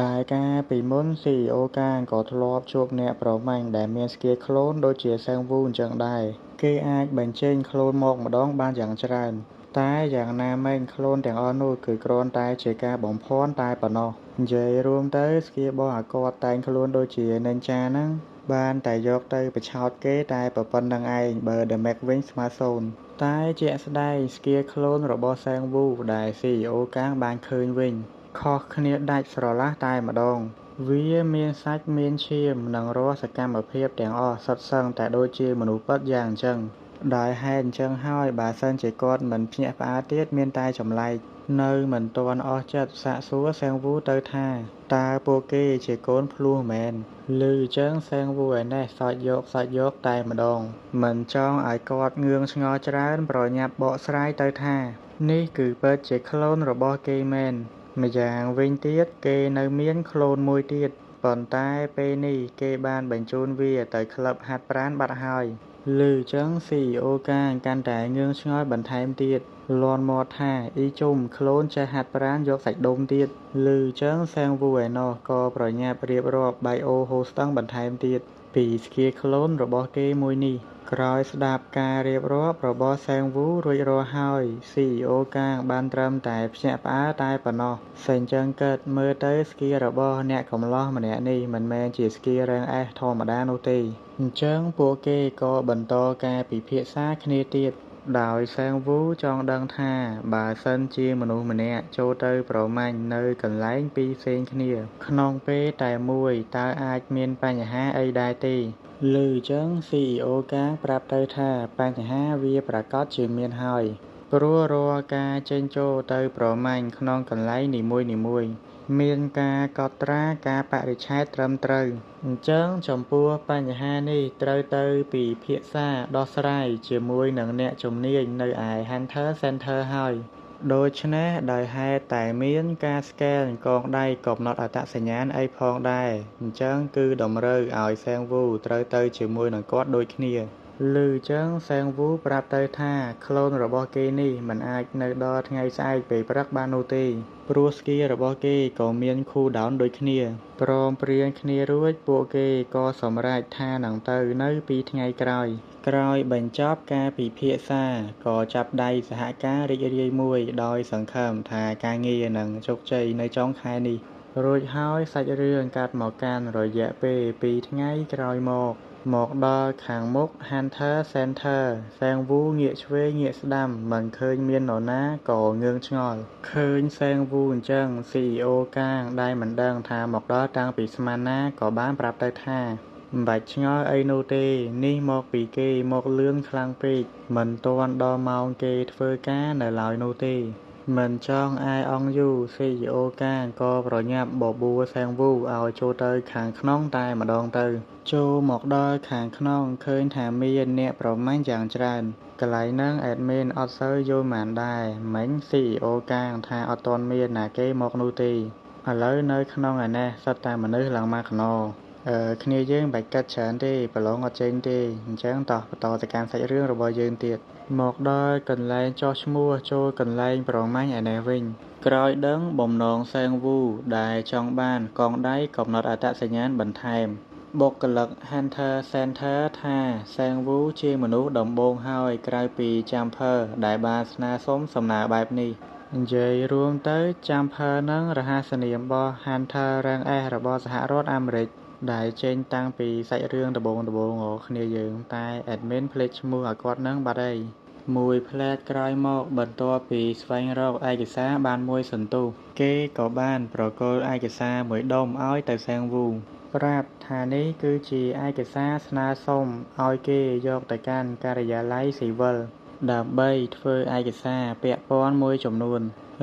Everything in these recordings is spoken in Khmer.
ដែលការពីមុន CEO កាងក៏ធ្លាប់ជួបអ្នកប្រមាញ់ដែលមានស្គាល់ខ្លួនដូចជាសែងវូអញ្ចឹងដែរគេអាចបញ្ចេញខ្លួនមកម្ដងបានយ៉ាងច្រើនតែយ៉ាងណាមិញខ្លួនទាំងអស់នោះគឺគ្រាន់តែជាការបំភាន់តែប៉ុណ្ណោះនិយាយរួមទៅស្គាល់របស់អាគាត់តែងខ្លួនដូចជានិនចាហ្នឹងបានតែយកទៅបញ្ឆោតគេតែប៉ុណ្្នឹងឯងបើ The Mac វិញស្មើ0តែជាក់ស្ដែងស្គាល់ខ្លួនរបស់សែងវូដែល CEO កាងបានឃើញវិញខុសគ្នាដាច់ស្រឡះតែម្ដងវាមានសាច់មានឈាមនិងរាល់សកម្មភាពទាំងអស់សុទ្ធសឹងតែដូចជាមនុស្សពិតយ៉ាងអញ្ចឹងដោយហេតុអញ្ចឹងហើយបើសិនជាគាត់មិនភ្ញាក់ផ្អើលទៀតមានតែចម្លែកនៅមិនទាន់អស់ចិត្តសាកសួរសែងវូទៅថាតើពួកគេជាកូនភ្លោះមែនឮអញ្ចឹងសែងវូឯនេះសើចយកតែម្ដងមិនចង់ឲ្យគាត់ងឿងឆ្ងល់ច្រើនប្រញាប់បកស្រាយទៅថានេះគឺពិតជាក្លូនរបស់គេមែនម្យ៉ាងវិញទៀតគេនៅមានក្លូនមួយទៀតប៉ុន្តែពេលនេះគេបានបញ្ជូនវាទៅក្លឹបហាត់ប្រាណបាត់ហើយឮអញ្ចឹង CEO កាងកាន់តែងឿងឆ្ងល់បន្ថែមទៀតលាន់មាត់ថាអ៊ីជុំក្លូនចេះហាត់ប្រាណយកសាច់ដុំទៀតឮអញ្ចឹងសែងវូឯណោះក៏ប្រញាប់រៀបរាប់បាយអូហូស្តឹងបន្ថែមទៀតពីស្គាល់ក្លូនរបស់គេមួយនេះក្រោយស្ដាប់ការរៀបរាប់របស់សែងវូរួចរាល់ហើយ CEO កាងបានត្រឹមតែភ្ញាក់ផ្អើលតែប៉ុណ្ណោះសេចចឹងគិតមើលទៅស្គីរបស់អ្នកកំឡោះម្នាក់នេះមិនមែនជាស្គីរ៉េងអេសធម្មតានោះទេអញ្ចឹងពួកគេក៏បន្តការពិភាក្សាគ្នាទៀតដោយសែងវូចង់ដឹងថាបើសិនជាមនុស្សម្នាក់ចូលទៅប្រមាញ់នៅកន្លែងពីរផ្សេងគ្នាក្នុងពេលតែមួយតើអាចមានបញ្ហាអីដែរទេឮអញ្ចឹង CEO កាងប្រាប់ទៅថាបញ្ហាវាប្រាកដជាមានហើយព្រោះរាល់ការចេញចូលទៅប្រមាញ់ក្នុងកន្លែងនីមួយៗមានការកត់ត្រាការបរិច្ឆេទត្រឹមត្រូវអញ្ចឹងចំពោះបញ្ហានេះត្រូវទៅពិភាក្សាដោះស្រាយជាមួយនឹងអ្នកជំនាញនៅឯ Hunter Center ហើយដូច្នេះដោយហេតុតែមានការស្កែនកងដៃកំណត់អត្តសញ្ញាណអីផងដែរអញ្ចឹងគឺតម្រូវឲ្យសែងវូត្រូវទៅជាមួយនឹងគាត់ដូចគ្នាឮអញ្ចឹងសែងវូប្រាប់ទៅថាក្លូនរបស់គេនេះមិនអាចនៅដល់ថ្ងៃស្អែកពេលព្រឹកបាននោះទេព្រោះស្គីរបស់គេក៏មានខូលដោនដូចគ្នាព្រមព្រៀងគ្នារួចពួកគេក៏សម្រេចថានឹងទៅនៅពីថ្ងៃក្រោយបញ្ចប់ការពិភាក្សាក៏ចាប់ដៃសហការរីករាយមួយដោយសង្ឃឹមថាការងារនឹងជោគជ័យនៅចុងខែនេះរួចហើយសាច់រឿងកាត់មកកាន់រយៈពេល2ថ្ងៃក្រោយមកដល់ខាងមុខ Hunter Center សែងវូងាកឆ្វេងងាកស្ដាំមិនឃើញមាននរណាក៏ងឿងឆ្ងល់ឃើញសែងវូអញ្ចឹង CEO កាងដែលមិនដឹងថាមកដល់តាំងពីស្មានណាក៏បានប្រាប់ទៅថាមិនបាច់ឆ្ងល់អីនោះទេនេះមកពីគេមកលឿនខ្លាំងពេកមិនទាន់ដល់ម៉ោងគេធ្វើការនៅឡើយនោះទេមិនចង់អាយអង់យូរ CEO កាងក៏ប្រញាប់បបួលសែងវូឲ្យចូលទៅខាងក្នុងតែម្ដងទៅចូលមកដល់ខាងក្នុងឃើញថាមានអ្នកប្រមាញ់យ៉ាងច្រើនកន្លែងហ្នឹងអេដមីនអត់សូវយល់ម៉ានដែរមិញ CEO កាងថាអត់ទាន់មានណាគេមកនោះទេឥឡូវនៅក្នុងឯនេះសិតតែមនុស្សឡើងមកខ្នគ្នាយើងបាច់កាត់ច្រើនទេប្រឡងអត់ចេញទេអញ្ចឹងតោះបន្តទៅកាន់សាច់រឿងរបស់យើងទៀតមកដល់កន្លែងចោះឈ្មោះចូលកន្លែងប្រមាញ់ឯនេះវិញក្រោយដឹងបំណងសែងវូដែលចង់បានកងដៃកំណត់អត្តសញ្ញាណបន្ថែមបុគ្គលិក Hunter Center ថាសែងវូជាមនុស្សដំបូងហើយក្រៅពីចាំផើដែលបានស្នើសុំសំណើបែបនេះនិយាយរួមទៅចាំផើនឹងរហស្សនាមរបស់ Hunter Rank S របស់សហរដ្ឋអាមេរិកដែលចេញតាំងពីសាច់រឿងដំបូងគ្នាយើងតែ admin ភ្លេចឈ្មោះឲ្យគាត់នឹងបាត់ហើយមួយផ្លែតក្រោយមកបន្ទាប់ពីស្វែងរកឯកសារបានមួយសន្ទុះគេក៏បានប្រគល់ឯកសារមួយដុំឲ្យទៅសែងវូប្រាប់ថានេះគឺជាឯកសារស្នើសុំឲ្យគេយកទៅកាន់ការិយាល័យស៊ីវិលដើម្បីធ្វើឯកសារពាក់ព័ន្ធមួយចំនួន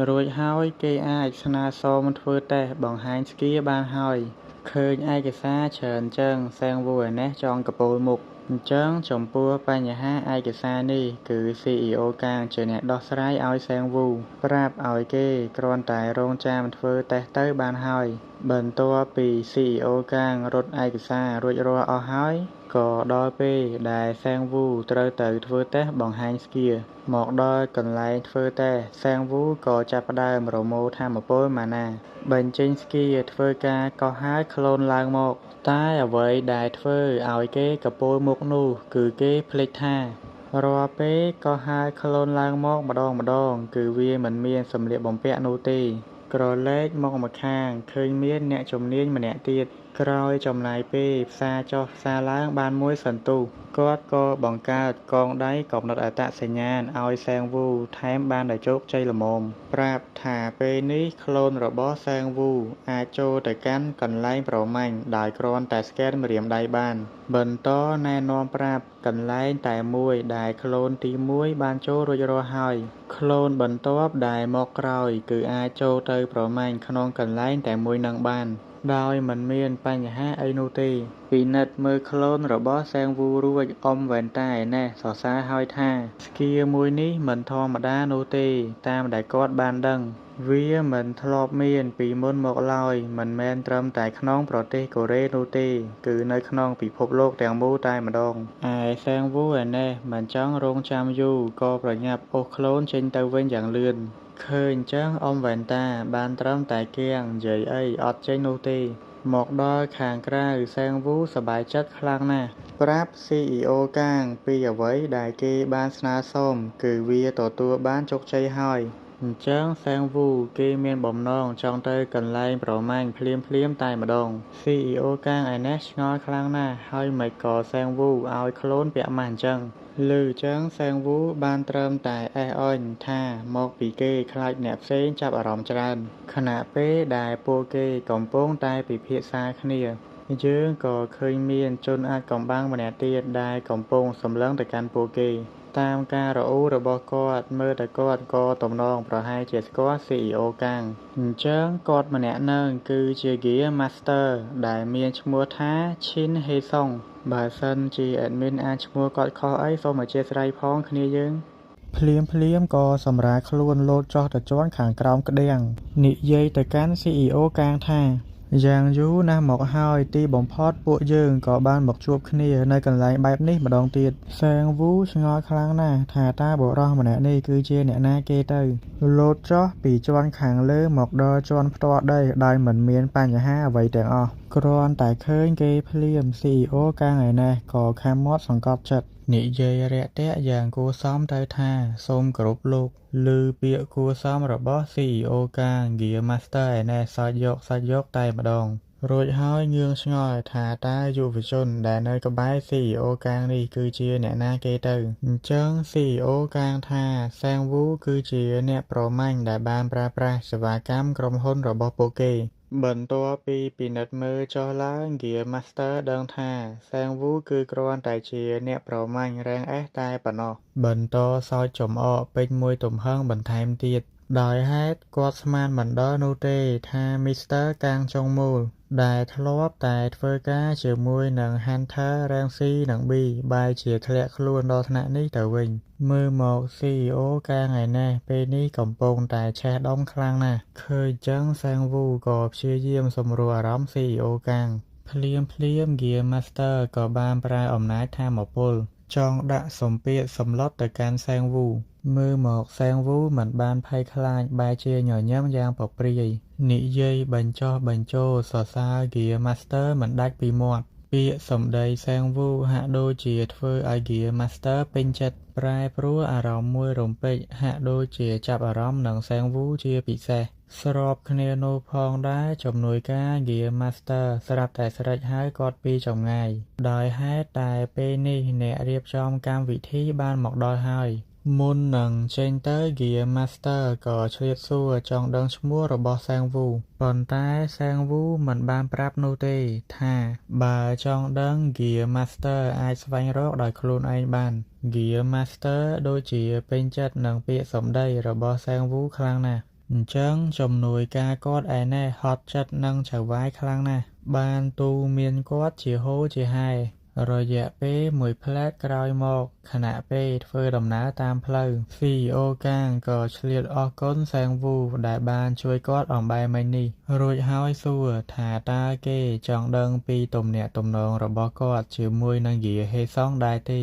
រួចហើយគេអាចស្នើសុំធ្វើតេស្តបង្ហាញស្គីបានហើយឃើញឯកសារច្រើនចឹងសែងវូឯនេះចង់កពោលមុខអញ្ចឹងចំពោះបញ្ហាឯកសារនេះគឺ CEO កាងជាអ្នកដោះស្រាយឲ្យសែងវូប្រាប់ឲ្យគេគ្រាន់តែរងចាំធ្វើតេស្តទៅបានហើយបន្ទាប់ពី CEO កាងរត់ឯកសាររួចរាល់អស់ហើយ ក៏ដល់ពេលដែលសាំងវូត្រូវទៅធ្វើតេស្តបង្ហាញស្គីមកដល់កន្លែងធ្វើតេស្តសាំងវូក៏ចាប់ផ្ដើមប្រមូលថាមពលម៉ាណាបញ្ចេញស្គីធ្វើការកោះហើយខ្លួនឡើងមកតែអ្វីដែលធ្វើឲ្យគេកពោលមុខនោះគឺគេភ្លេចថារាល់ពេលក៏ហើយខ្លួនឡើងមកម្ដងគឺវាមិនមានសម្លៀកបំពាក់នោះទេក្រឡេកមកម្ខាងឃើញមានអ្នកជំនាញម្នាក់ទៀតក្រោយចំណាយពេលផ្សារចុះផ្សារឡើងបានមួយសន្ទុះគាត់ក៏បង្កើតកងដៃកំណត់អត្តសញ្ញាណឲ្យសាំងវូថែមបានដោយជោគជ័យល្មមប្រាប់ថាពេលនេះខ្លួនរបស់សាំងវូអាចចូលទៅកាន់កន្លែងប្រមាញ់ដោយគ្រាន់តែស្កេនម្រាមដៃបានបន្តណែនាំប្រាប់កន្លែងតែមួយដែលខ្លួនទី1បានចូលរួចរាល់ហើយខ្លួនបន្ទាប់ដែលមកក្រោយគឺអាចចូលទៅប្រមាញ់ក្នុងកន្លែងតែមួយនឹងបានដោយមិនមានបញ្ហាអីនោះទេពិនិត្យមើលខ្លួនរបស់សាំងវូរួចអ៊ំវ៉ែនតាឯណេះសរសើរហើយថាស្គីមួយនេះមិនធម្មតានោះទេតាមដែលគាត់បានដឹងវាមិនធ្លាប់មានពីមុនមកឡើយមិនមែនត្រឹមតែក្នុងប្រទេសកូរ៉េនោះទេគឺនៅក្នុងពិភពលោកទាំងមូលតែម្ដងឯសាំងវូឯណេះមិនចង់រងចាំយូរក៏ប្រញាប់អូសខ្លួនចេញទៅវិញយ៉ាងលឿនឃើញចឹងអ៊ំវ៉ែនតាបានត្រឹមតែគៀងនិយាយអីអត់ចេញនោះទេមកដល់ខាងក្រៅសាំងវូសប្បាយចិត្តខ្លាំងណាស់ប្រាប់ CEO កាងពីអ្វីដែលគេបានស្នើសុំគឺវាទទួលបានជោគជ័យហើយអញ្ចឹងសាំងវូគេមានបំណងចង់ទៅកន្លែងប្រមាញ់ភ្លាមតែម្ដង CEO កាងឯណេះឆ្ងល់ខ្លាំងណាស់ហើយមិនក៏សាំងវូឲ្យខ្លួនពាក់ម៉ាស់អញ្ចឹងឮចឹងសាំងវូបានត្រឹមតែអេះអន់ថាមកពីគេខ្លាចអ្នកផ្សេងចាប់អារម្មណ៍ច្រើនខណៈពេលដែលពួកគេកំពុងតែពិភាក្សាគ្នាយើងក៏ឃើញមានជនអាចកំបាំងម្នាក់ទៀតដែលកំពុងសម្លឹងទៅកាន់ពួកគេតាមការរអ៊ូរបស់គាត់មើលតែគាត់ក៏ទំនងប្រហែលជាស្គាល់ CEO កាំងអញ្ចឹងគាត់ម្នាក់នឹងគឺជា Gear Master ដែលមានឈ្មោះថា Shin Hae-sung បើសិនជា admin អានឈ្មោះគាត់ខុសអីសូមអធិស្ឋានផងគ្នាយើងភ្លាមក៏សម្រាលខ្លួនលោតចុះទៅជាន់ខាងក្រោមក្តាំងនិយាយទៅកាន់ CEO កាងថាយ៉ាងយូរណាស់មកហើយទីបំផុតពួកយើងក៏បានមកជួបគ្នានៅកន្លែងបែបនេះម្ដងទៀតសាំងវូឆ្ងល់ខ្លាំងណាស់ថាតើបុរសម្នាក់នេះគឺជាអ្នកណាគេទៅលោតចុះពីជាន់ខាងលើមកដល់ជាន់ផ្ទាល់ដីដោយមិនមានបញ្ហាអ្វីទាំងអស់គ្រាន់តែឃើញគេភ្លាម CEO កាងឯណេះក៏ខាំមាត់សង្កត់ចិត្តនិយាយរាក់ទាក់យ៉ាងគួរសមទៅថាសូមគោរពលោកឮពាក្យគួរសមរបស់ CEO កាង Gear Master ឯណេះសើចយកតែម្ដងរួចហើយងឿងឆ្ងល់ថាតើយុវជនដែលនៅក្បែរ CEO កាងនេះគឺជាអ្នកណាគេទៅអញ្ចឹង CEO កាងថាសាំងវូគឺជាអ្នកប្រមាញ់ដែលបានប្រើប្រាស់សេវាកម្មក្រុមហ៊ុនរបស់ពួកគេបន្ទាប់ពីពិនិត្យមើលចុះឡើង Gear Master ដឹងថាសាំងវូគឺគ្រាន់តែជាអ្នកប្រមាញ់រ៉េង S តែប៉ុណ្ណោះបន្តសើចចំអកពេញមួយទំហឹងបន្ថែមទៀតដោយហេតុគាត់ស្មានមិនដល់នោះទេថា Mr. កាងចុងមូលដែលធ្លាប់តែធ្វើការជាមួយនឹង Hunter Rank C និង B បែរជាធ្លាក់ខ្លួនដល់ថ្នាក់នេះទៅវិញមើលមក CEO កាងឯណេះពេលនេះកំពុងតែឆេះដុំខ្លាំងណាស់ឃើញចឹងសាំងវូក៏ព្យាយាមសម្រួលអារម្មណ៍ CEO កាងភ្លាមGear Master ក៏បានប្រើអំណាចថាមពលចង់ដាក់សម្ពាធសម្លុតទៅកាន់សាំងវូមើលមកសាំងវូមិនបានភ័យខ្លាចបែរជាញញឹមយ៉ាងប្រព្រាយនិយាយបញ្ចុះបញ្ចូលសរសើរ Gear Master មិនដាច់ពីមាត់ពាក្យសម្ដីសាំងវូហាក់ដូចជាធ្វើឲ្យ Gear Master ពេញចិត្តប្រែប្រួលអារម្មណ៍មួយរំពេចហាក់ដូចជាចាប់អារម្មណ៍នឹងសាំងវូជាពិសេសស្របគ្នានោះផងដែរជំនួយការ Gear Master ស្រាប់តែស្រេចហៅគាត់ពីចម្ងាយដោយហេតុតែពេលនេះអ្នករៀបចំកម្មវិធីបានមកដល់ហើយមុននឹងចេញទៅ Gear Master ក៏ឆ្លៀតសួរចង់ដឹងឈ្មោះរបស់សាំងវូប៉ុន្តែសាំងវូមិនបានប្រាប់នោះទេថាបើចង់ដឹង Gear Master អាចស្វែងរកដោយខ្លួនឯងបាន Gear Master ដូចជាពេញចិត្តនឹងពាក្យសម្ដីរបស់សាំងវូខ្លាំងណាស់អញ្ចឹងជំនួយការគាត់ឯណេះហត់ចិត្តនឹងចៅវាយខ្លាំងណាស់បានទូមានគាត់ជាហូរជាហែរយៈពេលមួយផ្លែតក្រោយមកខណៈពេលធ្វើដំណើរតាមផ្លូវ CEO កាងក៏ឆ្លៀតអរគុណសាំងវូដែលបានជួយគាត់អំបែរមិញនេះ រួចហើយសួរថាតើគេចង់ដឹងពីទំនាក់ទំនងរបស់គាត់ជាមួយនឹងយាហេសុងដែរទេ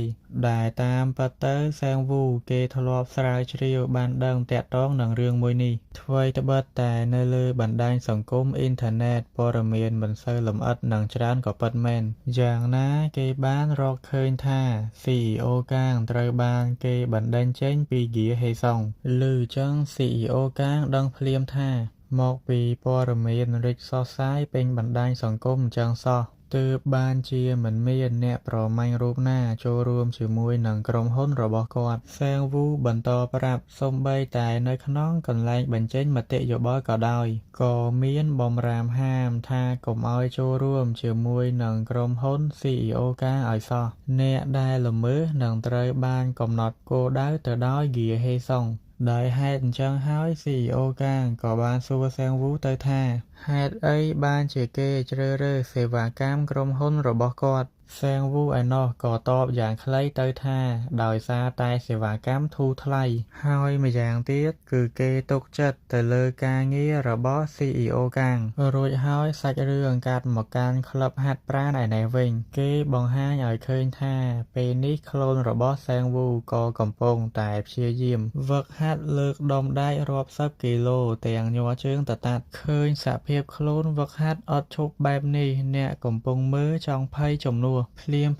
ដែលតាមពិតទៅសែងវូគេធ្លាប់ស្រាវជ្រាវបានដឹងទាក់ទងនឹងរឿងមួយនេះថ្វីត្បិតតែនៅលើបណ្ដាញសង្គមអ៊ីនធឺណិតព័ត៌មានមិនសូវលម្អិតនឹងច្រើនក៏ពិតមែនយ៉ាងណាគេបានរកឃើញថា CEO កាងត្រូវបានគេបណ្ដេញចេញពីយាហេសុងឮចឹង CEO កាងដឹងភ្លាមថាមកពីព័ត៌មានរិចសុសសាយពេញបណ្ដាញសង្គមអញ្ចឹងសោះទើបបានជាមិនមានអ្នកប្រមាញ់រូបណាចូលរួមជាមួយនឹងក្រុមហ៊ុនរបស់គាត់សែងវូបន្តប្រាប់សូម្បីតែនៅក្នុងកន្លែងបញ្ចេញមតិយោបល់ក៏ដោយក៏មានបម្រាមហាមថាកុំឲ្យចូលរួមជាមួយនឹងក្រុមហ៊ុន CEO កាឲ្យសោះអ្នកដែលល្មើសនឹងត្រូវបានកំណត់គោលដៅទៅដោយហ្គាហេសុងដោយហេតុអញ្ចឹងហើយ CEO កាងក៏បានសួរសែងវូទៅថាហេតុអីបានជាគេជ្រើសរើសសេវាកម្មក្រុមហ៊ុនរបស់គាត់សែងវូឯណោះក៏តបយ៉ាងខ្លីទៅថាដោយសារតែសេវាកម្មធូរថ្លៃហើយម្យ៉ាងទៀតគឺគេទុកចិត្តទៅលើការងាររបស់ CEO កាងរួចហើយសាច់រឿងកាត់មកកាន់ក្លឹបហាត់ប្រាណឯនេះវិញគេបង្ហាញឲ្យឃើញថាពេលនេះខ្លួនរបស់សែងវូក៏កំពុងតែព្យាយាមហ្វឹកហាត់លើកដុំដែករាប់សិបគីឡូទាំងញ័រជើងទៅតាត់ឃើញសភាពខ្លួនហ្វឹកហាត់អត់ឈប់បែបនេះអ្នកកំពុងមើលចង់ភ័យចំនួនភ្លាម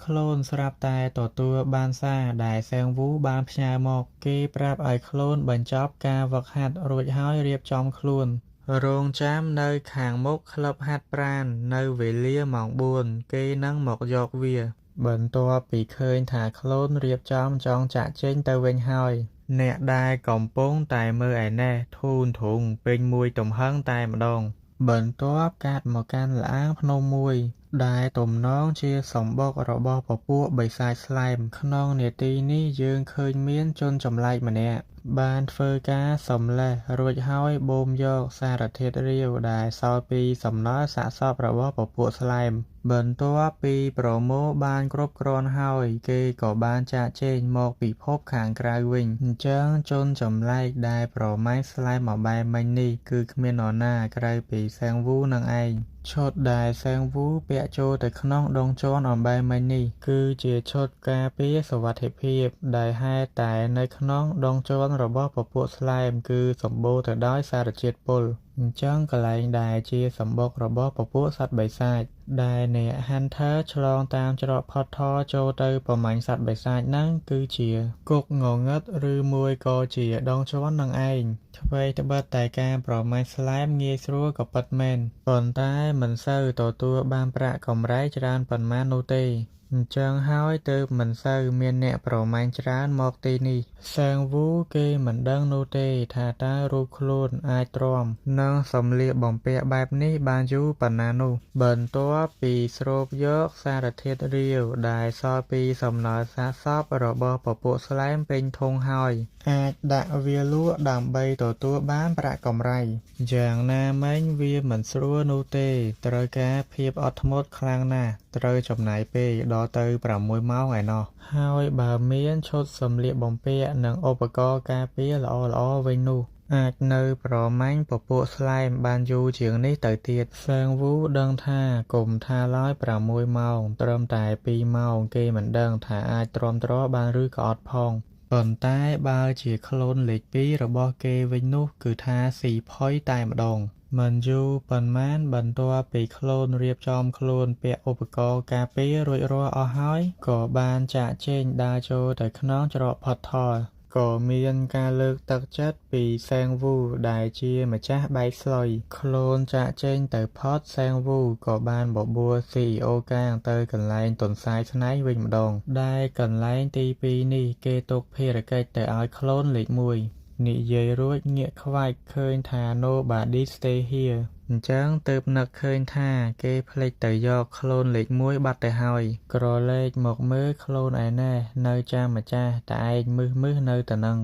ខ្លួនស្រាប់តែទទួលបានសារដែលសែងវូបានផ្ញើមកគេប្រាប់ឲ្យខ្លួនបញ្ចប់ការហ្វឹកហាត់រួចហើយរៀបចំខ្លួនរងចាំនៅខាងមុខក្លឹបហាត់ប្រាណនៅវេលាម៉ោង 4 គេនឹងមកយកវាបន្ទាប់ពីឃើញថាខ្លួនរៀបចំចង់ចាក់ចេញទៅវិញហើយអ្នកដែលកំពុងតែមើលឯណេះធូនធុងពេញមួយទំហឹងតែម្ដងបន្ទាប់កាត់មកកាន់ល្អាងភ្នំមួយដែលទំនងជាសម្បុករបស់ពពួកបិសាចស្លែមក្នុងនាទីនេះយើងឃើញមានជនចម្លែកម្នាក់បានធ្វើការសំលេះរួចហើយបូមយកសារធាតុរាវដែលសល់ពីសំណល់សាកសពរបស់ពពួកស្លែមបន្ទាប់ពីប្រមូលបានគ្រប់គ្រាន់ហើយគេក៏បានចាកចេញមកពិភពខាងក្រៅវិញអញ្ចឹងជនចម្លែកដែលប្រមាញ់ស្លែមបែបមិញនេះគឺគ្មាននរណាក្រៅពីសែងវូនឹងឯងឈុតដែលសែងវូពាក់ចូលទៅក្នុងដងជន់អំបែមិញនេះគឺជាឈុតការពារសុវត្ថិភាពដែលហេតុតែនៅក្នុងដងជន់របស់ពពួកស្លែមគឺសម្បូរទៅដោយសារជាតិពុលអញ្ចឹងកន្លែងដែលជាសម្បុករបស់ពពួកសត្វបិសាចដែលអ្នក Hunter ឆ្លងតាមច្រកផុតថចូលទៅប្រមាញ់សត្វបិសាចហ្នឹងគឺជាគុកងងឹតឬមួយក៏ជាដងជន់នឹងឯងថ្វីត្បិតតែការប្រមាញ់ស្លែមងាយស្រួលក៏ពិតមែនប៉ុន្តែមិនសូវទទួលបានប្រាក់កម្រៃច្រើនប៉ុន្មាននោះទេអញ្ចឹងហើយទើបមិនសូវមានអ្នកប្រមាញ់ច្រើនមកទីនេះសែងវូគេមិនដឹងនោះទេថាតើរូបខ្លួនអាចទ្រាំនឹងសម្លៀកបំពាក់បែបនេះបានយូរប៉ុណ្ណានោះបន្ទាប់ពីស្រូបយកសារធាតុរាវដែលសល់ពីសំណល់សាកសពរបស់ពពួកស្លែមពេញធុងហើយអាចដាក់វាលក់ដើម្បីទទួលបានប្រាក់កម្រៃយ៉ាងណាមិញវាមិនស្រួលនោះទេត្រូវការភាពអត់ធ្មត់ខ្លាំងណាស់ត្រូវចំណាយពេលដល់ទៅ6ម៉ោងឯណោះហើយបើមានឈុតសម្លៀកបំពាក់និងឧបករណ៍ការពារល្អវិញនោះអាចនៅប្រមាញ់ពពួកស្លែមបានយូរជាងនេះទៅទៀតសែងវូដឹងថាកុំថាឡើយ6ម៉ោងត្រឹមតែ2ម៉ោងគេមិនដឹងថាអាចទ្រាំទ្របានឬក៏អត់ផងប៉ុន្តែបើជាខ្លួនលេខ2របស់គេវិញនោះគឺថាស៊ីផុយតែម្ដងមិនយូរប៉ុន្មានបន្ទាប់ពីខ្លួនរៀបចំខ្លួនពាក់ឧបករណ៍ការពាររួចរាល់អស់ហើយក៏បានចាកចេញដើរចូលទៅក្នុងច្រកផុតថយក៏មានការលើកទឹកចិត្តពីសែងវូដែលជាម្ចាស់បែកស្លុយខ្លួនចាកចេញទៅផុតសែងវូក៏បានបបួល CEO កាងទៅកន្លែងទន្សាយស្នែងវិញម្ដងដែលកន្លែងទី2នេះគេទុកភារកិច្ចទៅឲ្យខ្លួនលេខ1និយាយរួចងាកខ្វាច់ឃើញថា Nobody stay here អញ្ចឹងទើបនឹកឃើញថាគេភ្លេចទៅយកខ្លួនលេខ1បាត់ទៅហើយក្រឡេកមកមើលខ្លួនឯណេះនៅចាំម្ចាស់តែឯងមឹសនៅទៅនឹង